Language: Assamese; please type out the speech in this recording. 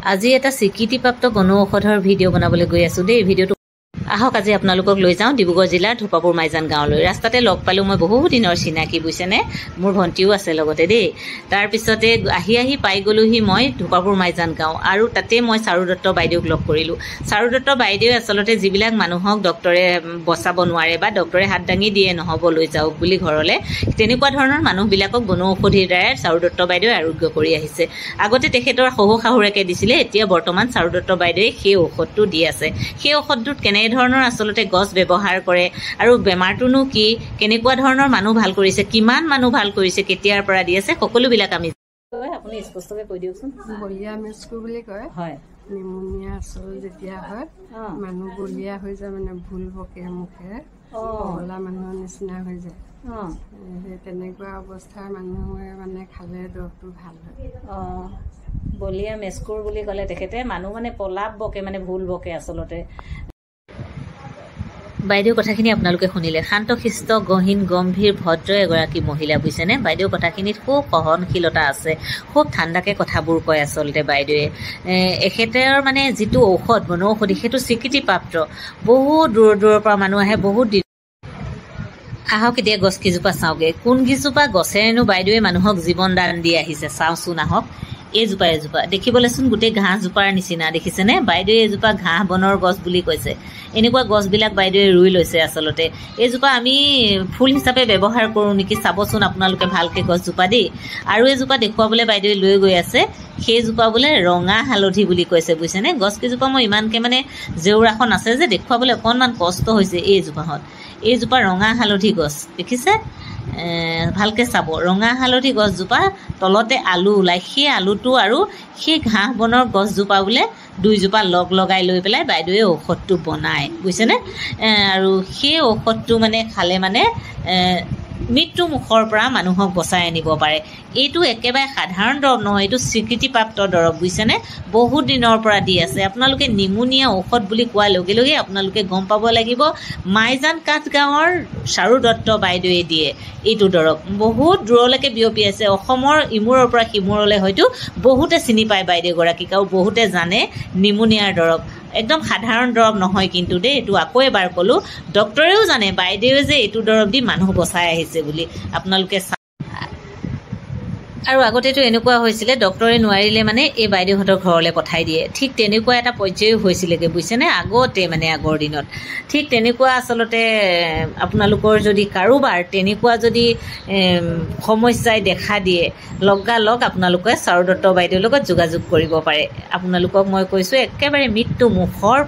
আজি এটা স্বীকৃতিপ্ৰাপ্ত বন ঔষধৰ ভিডিঅ' বনাবলৈ গৈ আছো দেই। ভিডিঅ'টো আহক আজি আপোনালোকক লৈ যাওঁ ডিব্ৰুগড় জিলাৰ ধোপাপুৰ মাইজান গাঁৱলৈ। ৰাস্তাতে লগ পালোঁ মই বহু দিনৰ চিনাকি, বুজিছেনে? মোৰ ভণ্টিও আছে লগতে দেই। তাৰপিছতে আহি পাই গ'লোহি মই ধোপাপুৰ মাইজান গাঁও, আৰু তাতে মই চাৰু দত্ত বাইদেউক লগ কৰিলোঁ। চাৰু দত্ত বাইদেৱে আচলতে যিবিলাক মানুহক ডক্টৰে বচাব নোৱাৰে বা ডক্টৰে হাত দাঙি দিয়ে নহ'ব লৈ যাওক বুলি ঘৰলৈ, তেনেকুৱা ধৰণৰ মানুহবিলাকক বন ঔষধিৰ দ্বাৰাই চাৰু দত্ত বাইদেৱে আৰোগ্য কৰি আহিছে। আগতে তেখেতৰ শহু শাহুৰেকে দিছিলে, এতিয়া বৰ্তমান চাৰু দত্ত বাইদেৱে সেই ঔষধটো দি আছে। সেই ঔষধটোত কেনেধৰণৰ আচলতে গছ ব্যৱহাৰ কৰে আৰু বেমাৰটোনো কি, কেনেকুৱা ধৰণৰ মানুহ ভাল কৰিছে, কিমান মানুহ ভাল কৰিছে, কেতিয়াৰ পৰা দি আছে, সকলোবিলাক আমি আপুনি স্পষ্টকৈ কৈ দিয়কচোন। বলিয়া মেচকু বুলি কয়। হয়, নিমুনিয়া আচল যেতিয়া হয় মানুহ বলিয়া হৈ যায়, মানে ভুল বকে মুখে পগলা মানুহৰ নিচিনা হৈ যায়। সেই তেনেকুৱা অৱস্থাৰ মানুহে মানে খালে দৰৱটো ভাল হয়। বলিয়া মেচকুৰ বুলি ক'লে তেখেতে মানুহ মানে পলাপ বকে, মানে ভুল বকে আচলতে। বাইদেউ কথাখিনি আপোনালোকে শুনিলে। শান্তশিষ্ট, গহীন, গম্ভীৰ, ভদ্ৰ এগৰাকী মহিলা, বুজিছেনে? বাইদেউ কথাখিনিত খুব সহনশীলতা আছে, খুব ঠাণ্ডাকৈ কথাবোৰ কয় আচলতে বাইদেৱে। এখেতৰ মানে যিটো ঔষধ বন ঔষধি সেইটো স্বীকৃতিপ্ৰাপ্ত। বহুত দূৰৰ পৰা মানুহ আহে, বহুত দিন। আহক এতিয়া গছকেইজোপা চাওঁগে, কোনকেইজোপা গছেৰেনো বাইদেৱে মানুহক জীৱন দান দি আহিছে চাওঁচোন আহক। এজোপা দেখিবলৈচোন গোটেই ঘাঁহজোপাৰ নিচিনা, দেখিছেনে? বাইদেৱে এজোপা ঘাঁহ বনৰ গছ বুলি কৈছে। এনেকুৱা গছবিলাক বাইদেৱে ৰুই লৈছে আচলতে। এইজোপা আমি ফুল হিচাপে ব্যৱহাৰ কৰোঁ নেকি, চাবচোন আপোনালোকে ভালকৈ গছজোপা দেই। আৰু এজোপা দেখুৱাবলৈ বাইদেৱে লৈ গৈ আছে, সেইজোপা বোলে ৰঙা হালধি বুলি কৈছে, বুজিছেনে? গছকেইজোপা মই ইমানকৈ মানে জেওৰাখন আছে যে দেখুৱাবলৈ অকণমান কষ্ট হৈছে। এইজোপা ৰঙা হালধি গছ, দেখিছে? ভালকৈ চাব, ৰঙা হালধি গছজোপা তলতে আলু ওলায়। সেই আলুটো আৰু সেই ঘাঁহ বনৰ গছজোপা বোলে দুইজোপা লগাই লৈ পেলাই বাইদেৱে ঔষধটো বনায়, বুজিছেনে? আৰু সেই ঔষধটো মানে খালে মানে মৃত্যু মুখৰ পৰা মানুহক বচাই আনিব পাৰে। এইটো একেবাৰে সাধাৰণ দৰৱ নহয়, এইটো স্বীকৃতিপ্ৰাপ্ত দৰৱ, বুজিছেনে? বহুত দিনৰ পৰা দি আছে। আপোনালোকে নিমুনিয়া ঔষধ বুলি কোৱাৰ লগে লগে আপোনালোকে গম পাব লাগিব মাইজান কাঠ গাঁৱৰ চাৰু দত্ত বাইদেৱে দিয়ে এইটো দৰৱ। বহুত দূৰলৈকে বিয়পি আছে, অসমৰ ইমূৰৰ পৰা সিমূৰলৈ হয়তো বহুতে চিনি পায় বাইদেউগৰাকীক, আৰু বহুতে জানে নিমুনিয়াৰ দৰৱ। একদম সাধাৰণ দৰৱ নহয় কিন্তু দেই, এইটো আকৌ এবাৰ ক'লোঁ। ডক্টৰেও জানে বাইদেৱে যে এইটো দৰৱ দি মানুহ বচাই আহিছে বুলি, আপোনালোকে আৰু আগতেতো এনেকুৱা হৈছিলে ডক্টৰে নোৱাৰিলে মানে এই বাইদেউহঁতৰ ঘৰলৈ পঠাই দিয়ে। ঠিক তেনেকুৱা এটা পৰ্যায়ো হৈছিলেগৈ, বুজিছেনে? আগতে মানে আগৰ দিনত ঠিক তেনেকুৱা আচলতে আপোনালোকৰ যদি কাৰোবাৰ তেনেকুৱা যদি সমস্যাই দেখা দিয়ে, লগালগ আপোনালোকে চাৰু দত্ত বাইদেউৰ লগত যোগাযোগ কৰিব পাৰে। আপোনালোকক মই কৈছোঁ একেবাৰে মৃত্যু মুখৰ